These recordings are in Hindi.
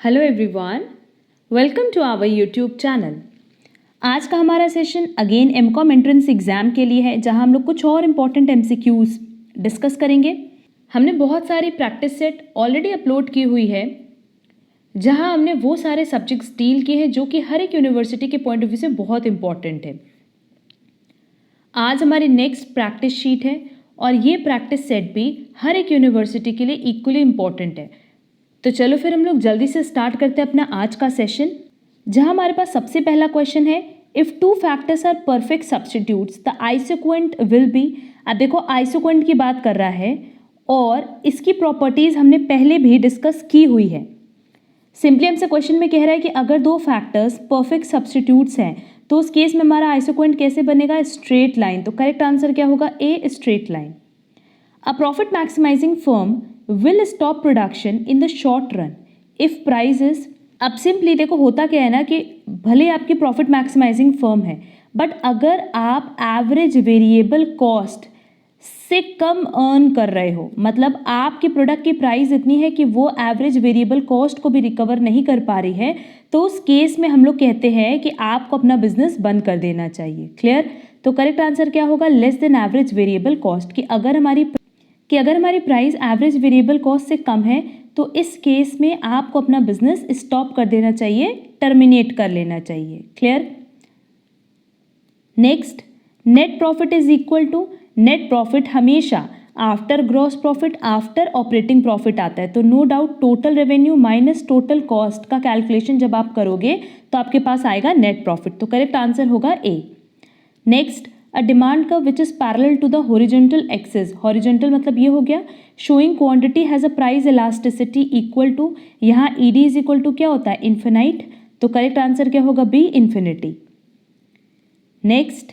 Hello everyone, welcome to our YouTube channel. आज का हमारा session again MCom entrance exam के लिए है, जहां हम लोग कुछ और इम्पॉर्टेंट एमसीक्यूज़ डिस्कस करेंगे। हमने बहुत सारी प्रैक्टिस सेट ऑलरेडी अपलोड की हुई है, जहां हमने वो सारे सब्जेक्ट्स डील किए हैं जो कि हर एक यूनिवर्सिटी के पॉइंट ऑफ व्यू से बहुत इंपॉर्टेंट है। आज हमारी नेक्स्ट प्रैक्टिस शीट है और ये प्रैक्टिस सेट भी हर एक यूनिवर्सिटी के लिए इक्वली इम्पॉर्टेंट है। तो चलो फिर हम लोग जल्दी से स्टार्ट करते हैं अपना आज का सेशन, जहां हमारे पास सबसे पहला क्वेश्चन है, if two factors are perfect substitutes the isoquant will be. अब देखो आइसोक्वेंट की बात कर रहा है और इसकी प्रॉपर्टीज हमने पहले भी डिस्कस की हुई है। सिंपली हमसे क्वेश्चन में कह रहा है कि अगर दो फैक्टर्स परफेक्ट सब्स्टिट्यूट्स हैं तो उस केस में हमारा आइसोक्वेंट कैसे बनेगा, स्ट्रेट लाइन। तो करेक्ट आंसर क्या होगा, A, straight line. A profit maximising firm will stop production in the short run if prices। अब सिंपली देखो होता क्या है ना कि भले आपकी प्रॉफिट मैक्सिमाइजिंग फर्म है, बट अगर आप एवरेज वेरिएबल कॉस्ट से कम अर्न कर रहे हो, मतलब आपके प्रोडक्ट की प्राइस इतनी है कि वो एवरेज वेरिएबल कॉस्ट को भी रिकवर नहीं कर पा रही है, तो उस केस में हम लोग कहते हैं कि आपको अपना बिजनेस बंद कर देना चाहिए। क्लियर। तो करेक्ट आंसर क्या होगा, less than average variable cost. कि अगर हमारी प्राइस एवरेज वेरिएबल कॉस्ट से कम है तो इस केस में आपको अपना बिजनेस स्टॉप कर देना चाहिए, टर्मिनेट कर लेना चाहिए। Clear. Next, net profit is equal to, net profit हमेशा after gross profit, after operating profit आता है। तो no doubt total revenue minus total cost का कैलकुलेशन जब आप करोगे तो आपके पास आएगा नेट प्रॉफिट। तो करेक्ट आंसर होगा A. Next, a demand curve which is parallel to the horizontal axis. Horizontal मतलब ये हो गया showing quantity has a price elasticity equal to, यहाँ ईडी इज इक्वल टू क्या होता है, इन्फिनाइट। तो करेक्ट आंसर क्या होगा, B, infinity. Next,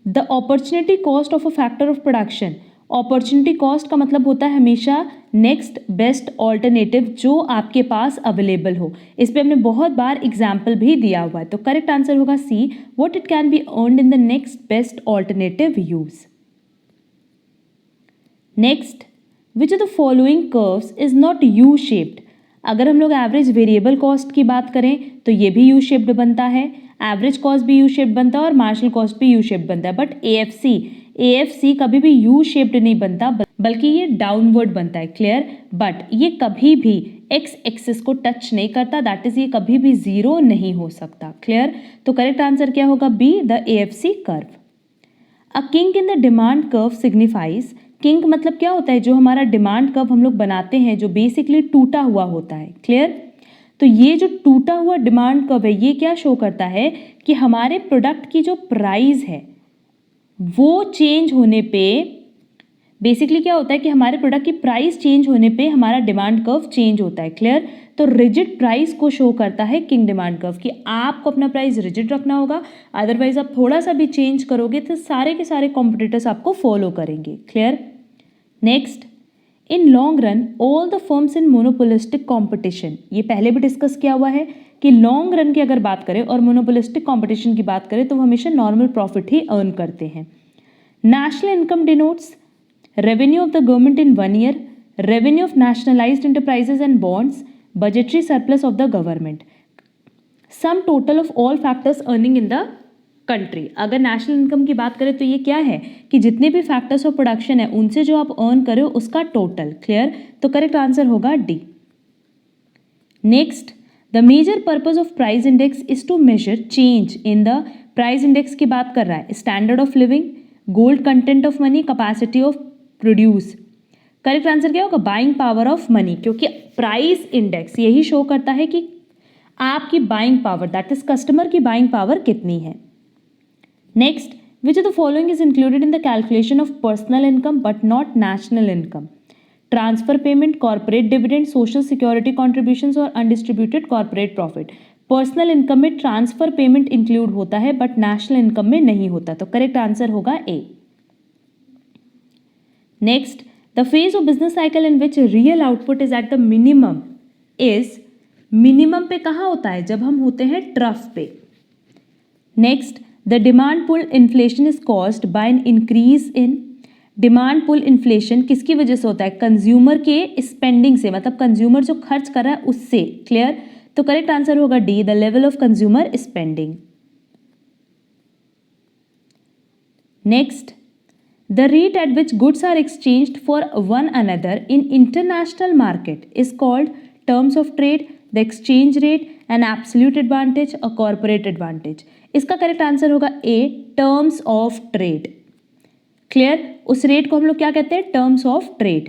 the opportunity cost of a factor of production. Opportunity cost का मतलब होता है हमेशा नेक्स्ट बेस्ट ऑल्टरनेटिव जो आपके पास अवेलेबल हो। इस पे हमने बहुत बार एग्जाम्पल भी दिया हुआ है। तो करेक्ट आंसर होगा C, what it can be earned in the next best alternative use. Next, which of the following curves is not U shaped. अगर हम लोग एवरेज वेरिएबल कॉस्ट की बात करें तो ये भी यू शेप्ड बनता है, एवरेज कॉस्ट भी यू शेप्ड बनता है और मार्जिनल कॉस्ट भी यू शेप्ड बनता है। बट एएफसी कभी भी यू शेप्ड नहीं बनता, बल्कि ये डाउनवर्ड बनता है। क्लियर। बट ये कभी भी एक्स एक्सिस को टच नहीं करता, दैट इज ये कभी भी जीरो नहीं हो सकता। क्लियर। तो करेक्ट आंसर क्या होगा, B, the AFC curve. A kink in the demand curve signifies. Kink मतलब क्या होता है, जो हमारा डिमांड कर्व हम लोग बनाते हैं जो बेसिकली टूटा हुआ होता है। क्लियर। तो ये जो टूटा हुआ डिमांड कर्व है ये क्या शो करता है कि हमारे प्रोडक्ट की जो प्राइस है वो चेंज होने पे, बेसिकली क्या होता है कि हमारे प्रोडक्ट की प्राइस चेंज होने पे हमारा डिमांड कर्व चेंज होता है। क्लियर। तो रिजिड प्राइस को शो करता है किंग डिमांड कर्व, कि आपको अपना प्राइस रिजिड रखना होगा, अदरवाइज आप थोड़ा सा भी चेंज करोगे तो सारे के सारे कॉम्पिटिटर्स आपको फॉलो करेंगे। Clear. Next, in long run all the firms in monopolistic competition. ये पहले भी डिस्कस किया हुआ है कि लॉन्ग रन की अगर बात करें और मोनोपोलिस्टिक कॉम्पिटिशन की बात करें तो वो हमेशा नॉर्मल प्रॉफिट ही अर्न करते हैं। National income denotes revenue of the government in 1 year, revenue of nationalized enterprises and bonds, budgetary surplus of the government, sum total of all factors earning in the country। अगर नेशनल इनकम की बात करें तो ये क्या है कि जितने भी फैक्टर्स ऑफ प्रोडक्शन है उनसे जो आप अर्न करे हो उसका टोटल। क्लियर। तो करेक्ट आंसर होगा D. Next, the major purpose of price index is to measure change in the, price index की बात कर रहा है standard of living, gold content of money, capacity of produce. Correct answer क्या होगा, बाइंग पावर ऑफ मनी, क्योंकि प्राइस इंडेक्स यही शो करता है कि आपकी buying power, that is customer की बाइंग पावर कितनी है। Next, which of the following is included in the calculation of personal income but not national income. Transfer payment, corporate dividend, social security contributions और undistributed corporate profit. Personal income में ट्रांसफर पेमेंट इंक्लूड होता है बट नेशनल इनकम में नहीं होता। तो करेक्ट आंसर होगा ए। Next, the phase of business cycle in which real output is at the minimum is, minimum पे कहाँ होता है, जब हम होते हैं ट्रफ पे। Next, the demand pull inflation is caused by an increase in, demand pull inflation किसकी वजह से होता है? कंज्यूमर के स्पेंडिंग से, मतलब कंज्यूमर जो खर्च कर रहा है उससे। क्लियर? तो करेक्ट आंसर होगा D, the level of consumer spending. Next, the rate at which goods are exchanged for one another in international market is called terms of trade, the exchange rate, an absolute advantage और कॉर्पोरेट एडवांटेज। इसका करेक्ट आंसर होगा A, terms of trade. Clear? उस रेट को हम लोग क्या कहते हैं? Terms of trade.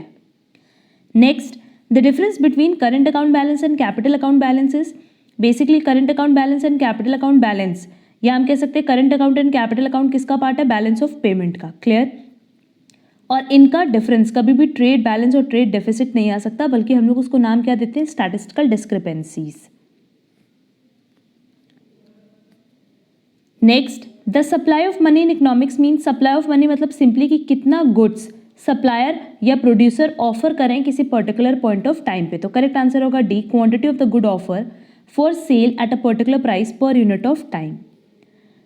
Next, the difference between current account balance and capital account balance is, basically current account balance and capital account balance, या हम कह सकते हैं current account and capital account किसका पार्ट है? बैलेंस ऑफ पेमेंट का। क्लियर? और इनका डिफरेंस कभी भी ट्रेड बैलेंस और ट्रेड डेफिसिट नहीं आ सकता, बल्कि हम लोग उसको नाम क्या देते हैं? Statistical discrepancies. Next, the supply of money in economics mean, supply of money मतलब सिंपली कि कितना गुड्स सप्लायर या प्रोड्यूसर ऑफर करें किसी पर्टिकुलर पॉइंट ऑफ टाइम पे। तो करेक्ट आंसर होगा D, quantity of the good offer for sale at a particular price per unit of time.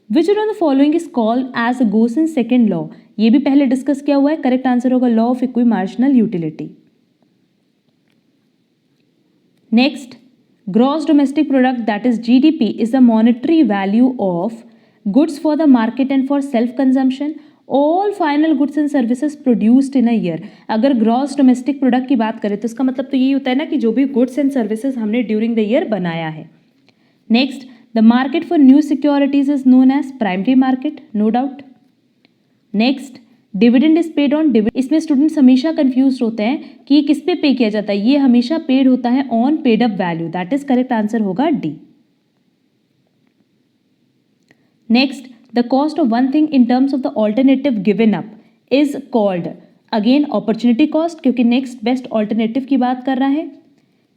Which one of the following is called as a Gossen second law, ये भी पहले डिस्कस किया हुआ है। करेक्ट आंसर होगा law of equi marginal utility. Next, gross domestic product that is GDP is the monetary value of goods for the market and for self consumption all final goods and services produced in a year. अगर ग्रॉस डोमेस्टिक प्रोडक्ट की बात करें तो इसका मतलब तो यही होता है ना कि जो भी गुड्स एंड सर्विसेज हमने ड्यूरिंग द ईयर बनाया है। Next, the market for new securities is known as primary market, no doubt. Next, dividend is paid on dividend, इसमें स्टूडेंट्स हमेशा कंफ्यूज होते हैं कि ये किस पे पे किया जाता है। ये हमेशा पेड होता है on paid up value, that is correct answer होगा D. Next, the cost of one thing in terms of the alternative given up is called, again opportunity cost, क्योंकि नेक्स्ट बेस्ट ऑल्टरनेटिव की बात कर रहा है।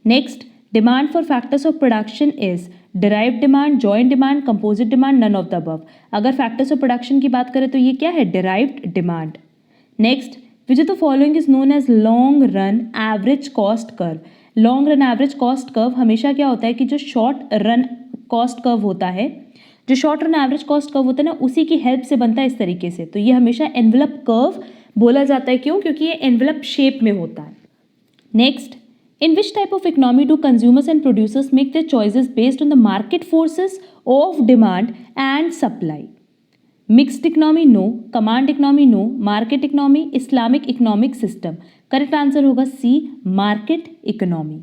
Next, demand for factors of production is derived demand, joint demand, composite demand, none of the above. अगर फैक्टर्स ऑफ प्रोडक्शन की बात करें तो ये क्या है? Derived demand. Next, which of the following is known as long run average cost curve. Long run average cost curve हमेशा क्या होता है कि जो शॉर्ट रन कॉस्ट कर्व होता है, जो short run average cost curve होता है ना, उसी की हेल्प से बनता है इस तरीके से। तो ये हमेशा एनवेलप कर्व बोला जाता है। क्यों? क्योंकि ये एनवेलप शेप में होता है। Next, in which type of economy do consumers and producers make their choices based on the market forces of demand and supply? Mixed economy, no. Command economy, no. Market economy, Islamic economic system. Correct answer होगा C, market economy.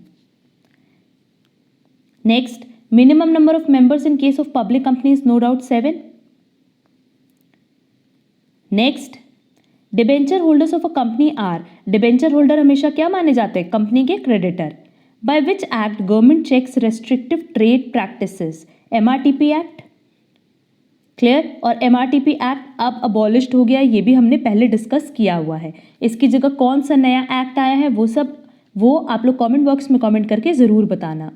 Next, minimum number of members in case of public companies, no doubt 7. Next, debenture holders of a company are, debenture holder हमेशा क्या माने जाते हैं? कंपनी के creditor. By which act government checks restrictive trade practices? MRTP act. Clear? और एमआरटीपी एक्ट अब अबॉलिश्ड हो गया, ये भी हमने पहले डिस्कस किया हुआ है। इसकी जगह कौन सा नया एक्ट आया है वो आप लोग कॉमेंट बॉक्स में कॉमेंट करके ज़रूर बताना।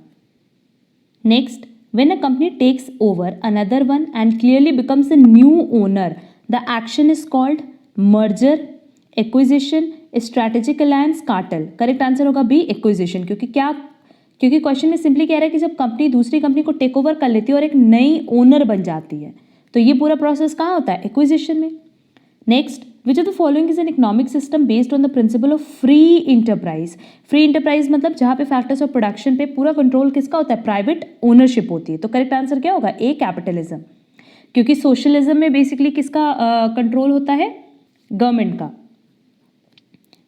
Next, when a company takes over another one and clearly becomes a new owner, the action is called merger, acquisition, strategic alliance, cartel. Correct answer होगा बी, एक्विजिशन। क्योंकि क्वेश्चन में सिंपली कह रहा है कि जब कंपनी दूसरी कंपनी को टेक ओवर कर लेती है और एक नई ओनर बन जाती है, तो ये पूरा प्रोसेस कहाँ होता है? एक्विजिशन में। Next, which of the following is an economic system based on the principle of free enterprise? Free enterprise मतलब जहाँ पे फैक्टर्स ऑफ प्रोडक्शन पे पूरा कंट्रोल किसका होता है? प्राइवेट ओनरशिप होती है। तो करेक्ट आंसर क्या होगा? A, capitalism. क्योंकि सोशलिज्म में बेसिकली किसका कंट्रोल होता है? गवर्नमेंट का।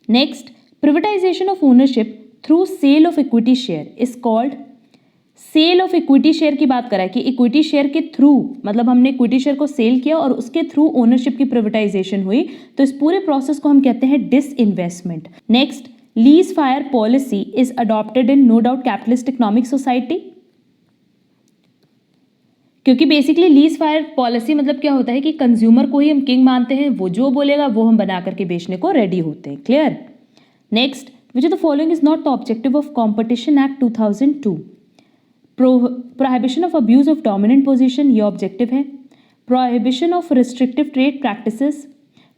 Next, privatisation of ownership through sale of equity share is called, sale of equity share की बात करा है कि इक्विटी शेयर के थ्रू, मतलब हमने इक्विटी शेयर को सेल किया और उसके थ्रू ओनरशिप की प्रिवेटाइजेशन हुई, तो इस पूरे प्रोसेस को हम कहते हैं disinvestment. Next, laissez faire policy is adopted in no doubt capitalist economic society, क्योंकि बेसिकली लीज फायर पॉलिसी मतलब क्या होता है कि कंज्यूमर को ही हम किंग मानते हैं, वो जो बोलेगा वो हम बना करके बेचने को रेडी होते हैं। Clear? Next, which of the following is not the objective of competition act 2002? Prohibition of abuse of dominant position, ये ऑब्जेक्टिव है। Prohibition of restrictive trade practices,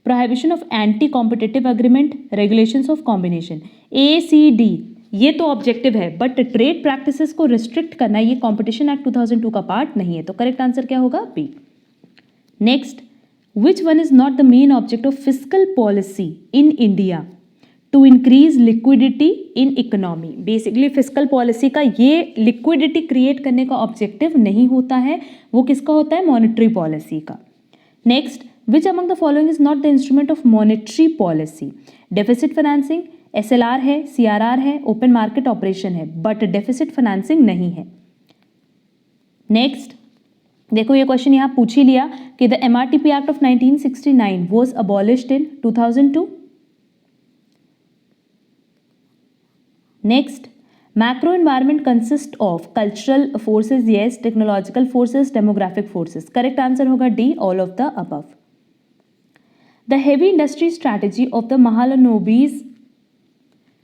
prohibition of anti competitive agreement, regulations of combination. A, C, D ये तो ऑब्जेक्टिव है, बट ट्रेड प्रैक्टिसेस को रिस्ट्रिक्ट करना ये कॉम्पिटिशन एक्ट 2002 का पार्ट नहीं है। तो करेक्ट आंसर क्या होगा? B. Next, which one is not the main object of physical policy in India to increase liquidity in economy. Basically physical policy का ये लिक्विडिटी क्रिएट करने का ऑब्जेक्टिव नहीं होता है, वो किसका होता है, मॉनेटरी पॉलिसी का। Next, which among the following is not the instrument of monetary policy. Deficit financing, SLR है, CRR है, ओपन मार्केट ऑपरेशन है, बट डेफिसिट फाइनेंसिंग नहीं है। नेक्स्ट देखो, ये क्वेश्चन यहाँ पूछ ही लिया कि the MRTP act of 1969 was abolished in 2002। Next, macro environment consist of cultural forces, yes, technological forces, demographic forces. Correct answer होगा D, all of the above. The heavy industry strategy of the Mahalanobis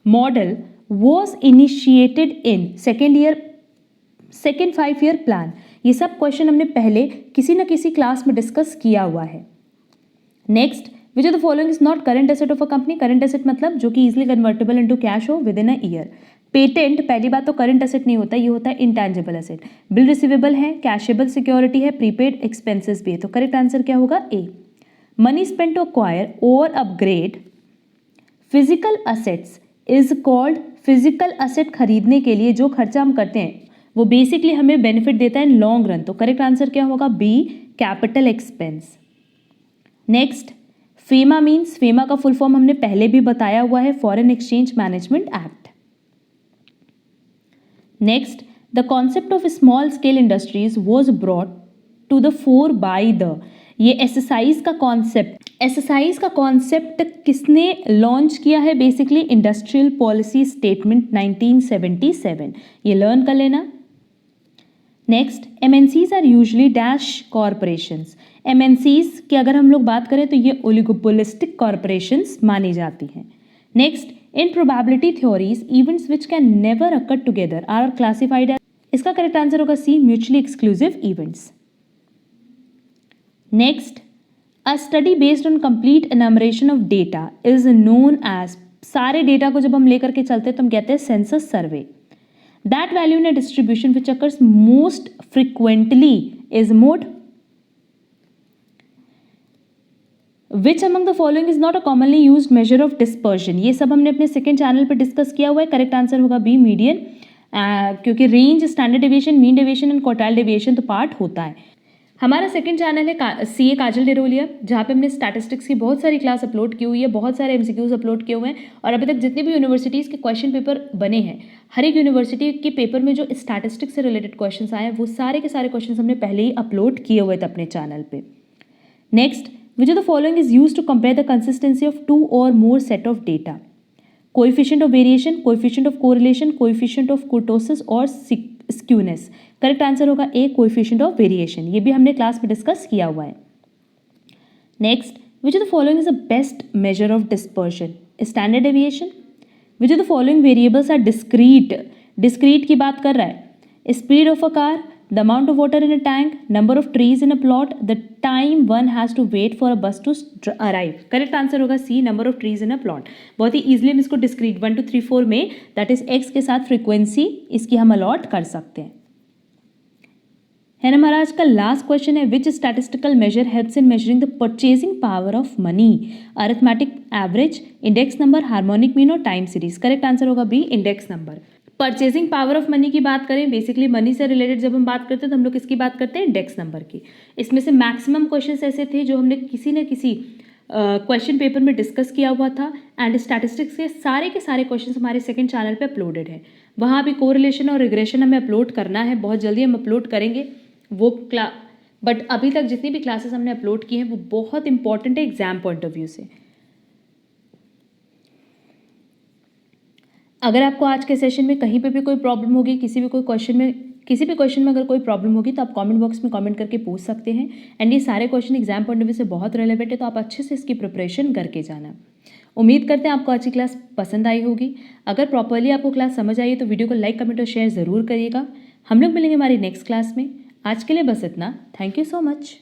model was initiated in second 5-year plan. ये सब क्वेश्चन हमने पहले किसी न किसी क्लास में डिस्कस किया हुआ है। Next, which of the following is not current asset of a company. Current asset मतलब जो कि इजिली कन्वर्टेबल इनटू कैश हो with in a year. Patent पहली बात तो करंट एसेट नहीं होता, ये होता है इंटैंजिबल एसेट। बिल रिसीवेबल है, कैशेबल सिक्योरिटी है, प्रीपेड एक्सपेंसेस भी है। तो करेक्ट आंसर क्या होगा, ए। मनी स्पेंट टू अक्वायर और upgrade physical assets is called. Physical asset खरीदने के लिए जो खर्चा हम करते हैं वो बेसिकली हमें बेनिफिट देता है इन लॉन्ग रन। तो करेक्ट आंसर क्या होगा, B, capital expense. Next, FEMA means, FEMA का फुल फॉर्म हमने पहले भी बताया हुआ है, foreign exchange management act. Next, the concept of small scale industries was brought to the fore by the. ये एक्सरसाइज का कॉन्सेप्ट किसने लॉन्च किया है, बेसिकली इंडस्ट्रियल पॉलिसी स्टेटमेंट 1977। ये लर्न कर लेना। Next, MNCs are usually dash corporations. MNCs की अगर हम लोग बात करें तो ये ओलिगोपोलिस्टिक कॉरपोरेशंस मानी जाती हैं। Next, in probability theories events which can never occur together are classified as. इसका करेक्ट आंसर होगा C, mutually exclusive events. Next, a study based on complete enumeration of data is known as. सारे डेटा को जब हम लेकर के चलते हैं तो हम कहते हैं census survey. That value in a distribution which occurs most frequently is mode. Which among the following is not a commonly used major of dispersion. ये सब हमने अपने सेकेंड चैनल पर डिस्कस किया हुआ है। करेक्ट आंसर होगा बी, मीडियन, क्योंकि range, standard deviation, mean deviation and quartile deviation तो पार्ट होता है। हमारा सेकंड चैनल है CA काजल डेरोलिया, जहाँ पे हमने स्टैटिस्टिक्स की बहुत सारी क्लास अपलोड की हुई है, बहुत सारे MCQs अपलोड किए हुए हैं। और अभी तक जितने भी यूनिवर्सिटीज़ के क्वेश्चन पेपर बने हैं, हर एक यूनिवर्सिटी के पेपर में जो स्टैटिस्टिक्स से रिलेटेड क्वेश्चन आए हैं वो सारे के सारे क्वेश्चन हमने पहले ही अपलोड किए हुए थे अपने चैनल पर। Next, which of the following is use to compare the consistency of 2 or more set of data. Coefficient of variation, coefficient of correlation, coefficient of kurtosis और स्क्यूनेस। करेक्ट आंसर होगा ए, कोएफिशिएंट ऑफ वेरिएशन। ये भी हमने क्लास में डिस्कस किया हुआ है। Next, which of the following is the best measure of dispersion. Standard deviation. Which of the following variables are discrete. Discrete की बात कर रहा है। Speed of a car, the amount of water in a tank, number of trees in a plot, the time one has to wait for a bus to arrive. Correct answer होगा C, number of trees in a plot. बहुत ही ईजिली हम इसको डिस्क्रीट 1 2 3 4 में, दैट इज एक्स के साथ फ्रीक्वेंसी इसकी हम अलॉट कर सकते हैं। है ना महाराज। का लास्ट क्वेश्चन है, which statistical measure helps in measuring the purchasing power of money. Arithmetic average, index number, harmonic mean और टाइम सीरीज। करेक्ट आंसर होगा B, index number. Purchasing power of money की बात करें, बेसिकली मनी से रिलेटेड जब हम बात करते हैं तो हम लोग किसकी बात करते हैं, इंडेक्स नंबर की। इसमें से मैक्सिमम क्वेश्चंस ऐसे थे जो हमने किसी न किसी क्वेश्चन पेपर में डिस्कस किया हुआ था। एंड स्टैटिस्टिक्स के सारे क्वेश्चंस हमारे सेकंड चैनल पे अपलोडेड है। वहाँ भी कोरिलेशन और रिग्रेशन हमें अपलोड करना है, बहुत जल्दी हम अपलोड करेंगे वो बट अभी तक जितनी भी क्लासेस हमने अपलोड की हैं वो बहुत इंपॉर्टेंट है एग्जाम पॉइंट ऑफ व्यू से। अगर आपको आज के सेशन में कहीं पे भी कोई प्रॉब्लम होगी, किसी भी क्वेश्चन में अगर कोई प्रॉब्लम होगी तो आप कमेंट बॉक्स में कमेंट करके पूछ सकते हैं। एंड ये सारे question exam point of view से बहुत रेलेवेंट है, तो आप अच्छे से इसकी प्रिपरेशन करके जाना। उम्मीद करते हैं आपको आज की क्लास पसंद आई होगी। अगर प्रॉपरली आपको क्लास समझ आई है तो वीडियो को लाइक, कमेंट और शेयर ज़रूर करिएगा। हम लोग मिलेंगे हमारी नेक्स्ट क्लास में। आज के लिए बस इतना। Thank you so much.